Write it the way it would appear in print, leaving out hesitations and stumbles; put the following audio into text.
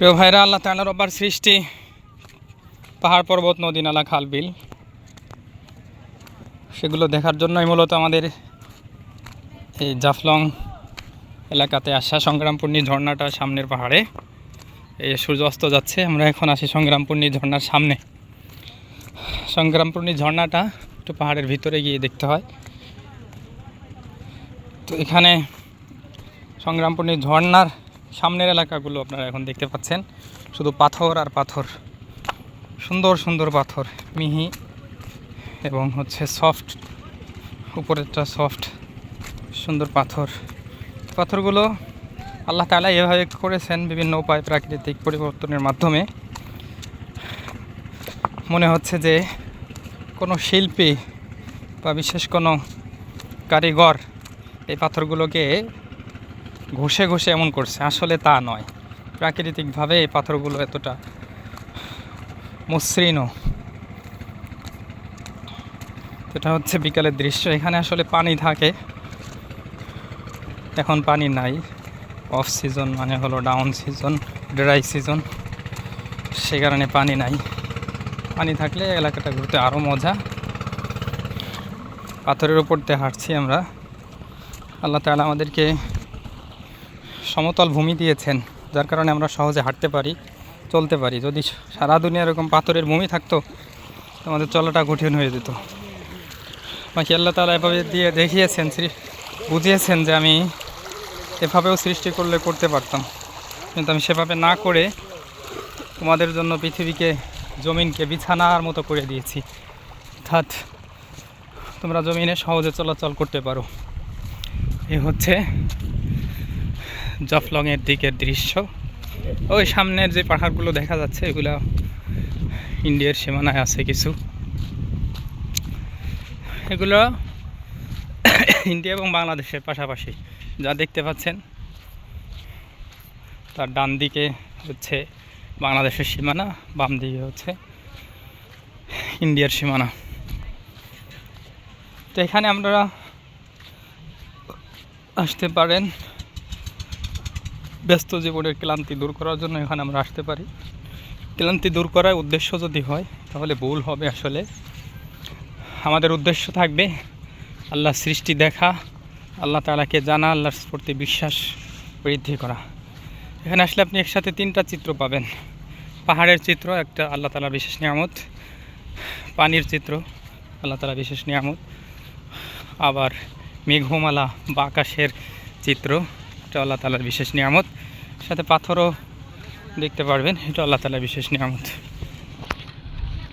প্রিয় ভাইরা, আল্লাহ তাআলার রব্বার সৃষ্টি পাহাড় পর্বত নদী নালা খাল বিল, সেগুলো দেখার জন্যই মূলত আমাদের এই জাফলং এলাকাতে আসা। সংগ্রামপূর্ণী ঝর্ণাটা সামনের পাহাড়ে, এই সূর্য অস্ত যাচ্ছে। আমরা এখন আছি সংগ্রামপূর্ণী ঝর্ণার সামনে। সংগ্রামপূর্ণী ঝর্ণাটা একটু পাহাড়ের ভিতরে গিয়ে দেখতে হয়। তো এখানে সংগ্রামপূর্ণী ঝর্ণার সামনের এলাকাগুলো আপনারা এখন দেখতে পাচ্ছেন, শুধু পাথর আর পাথর, সুন্দর সুন্দর পাথর, মিহি এবং সফট, উপরেরটা সফট, সুন্দর পাথর। পাথরগুলো আল্লাহ তাআলা এভাবে করেছেন বিভিন্ন উপায়, প্রাকৃতিক পরিবর্তনের মাধ্যমে। মনে হচ্ছে যে কোনো শিল্পী বা বিশেষ কোনো কারিগর এই পাথরগুলোকে ঘষে ঘষে এমন করছে, আসলে তা নয়। প্রাকৃতিকভাবে এই পাথরগুলো এতটা মসৃণ। এটা হচ্ছে বিকালের দৃশ্য। এখানে আসলে পানি থাকে, এখন পানি নাই। অফ সিজন মানে হলো ডাউন সিজন, ড্রাই সিজন, সে কারণে পানি নাই। পানি থাকলে এলাকাটা ঘুরতে আরও মজা। পাথরের উপর দিয়ে হাঁটছি আমরা। আল্লাহ তাআলা আমাদেরকে সমতল ভূমি দিয়েছেন, যার কারণে আমরা সহজে হাঁটতে পারি, চলতে পারি। যদি সারা দুনিয়া এরকম পাথরের ভূমি থাকতো, আমাদের চলাটা কঠিন হয়ে যেত। বাকি আল্লাহ তাআলা এভাবে দিয়ে দেখিয়েছেন, বুঝিয়েছেন যে আমি এভাবেও সৃষ্টি করলে করতে পারতাম, কিন্তু আমি সেভাবে না করে তোমাদের জন্য পৃথিবীকে, জমিনকে বিছানার মতো করে দিয়েছি, অর্থাৎ তোমরা জমিনে সহজে চলাচল করতে পারো। এ হচ্ছে জাফলংয়ের দিকের দৃশ্য। ওই সামনের যে পাহাড়গুলো দেখা যাচ্ছে, এগুলো ইন্ডিয়ার সীমানায় আছে কিছু। এগুলো ইন্ডিয়া এবং বাংলাদেশের পাশাপাশি। যা দেখতে পাচ্ছেন তার ডান দিকে হচ্ছে বাংলাদেশের সীমানা, বাম দিকে হচ্ছে ইন্ডিয়ার সীমানা। তো এখানে আপনারা আসতে পারেন, ব্যস্ত জীবনের ক্লান্তি দূর করার জন্য এখানে আমরা আসতে পারি। ক্লান্তি দূর করার উদ্দেশ্য যদি হয় তাহলে ভুল হবে। আসলে আমাদের উদ্দেশ্য থাকবে আল্লাহর সৃষ্টি দেখা, আল্লাহ তাআলাকে জানা, আল্লাহর প্রতি বিশ্বাস বৃদ্ধি করা। এখানে আসলে আপনি একসাথে তিনটা চিত্র পাবেন। পাহাড়ের চিত্র একটা, আল্লাহ তাআলার বিশেষ নিয়ামত। পানির চিত্র, আল্লাহ তাআলার বিশেষ নিয়ামত। আবার মেঘমালা বা আকাশের চিত্র, এটা আল্লাহ তাআলার বিশেষ নিয়ামত। সাথে পাথরও দেখতে পারবেন, এটা আল্লাহ তাআলার বিশেষ নিয়ামত।